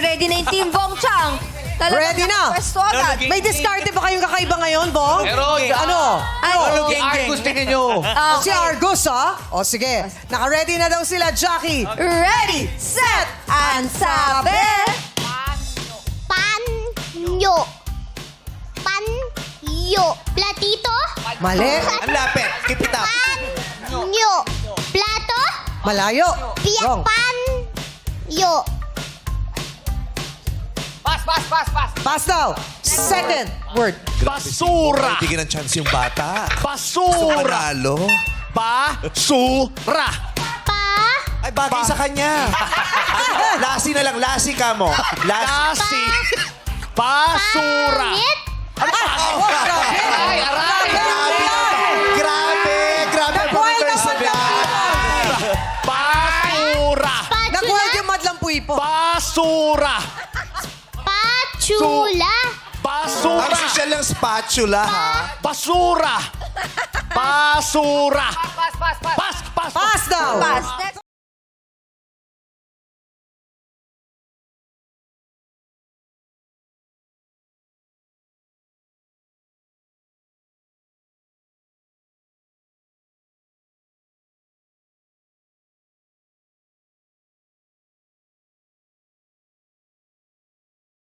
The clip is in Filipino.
Ready na yung Team Bong Chang. Talagang Ready na? nakapwesto agad. May diskarte ba kayong kakaiba ngayon, Bong? Meron. Ano? Ay, Ay, gusto nyo. Si Argus, ha? O sige. Naka-ready na daw sila, Jackie. ready, set, and sabi. Panyo. Panyo. Platito? Mali. Ang lapit. Keep it up. Panyo. Plato? Malayo. Wrong. Panyo. Pass daw. Second word. Basura. Bigyan ng chance yung bata. Basura. Panalo. Basura. Pa? Ay, bagay sa kanya. Lasi na lang. Lasi ka mo. Lasi. Lasi. Basura. Pangit? Aray, aray. Grabe. Grabe. Nabuhay Grabe. naman Basura. Nakuha Spatula? yung madlang puy po. Basura. Patula? Ang Basura. social ng spatula, ha? Basura. Basura. Pas. Pass daw. Pass.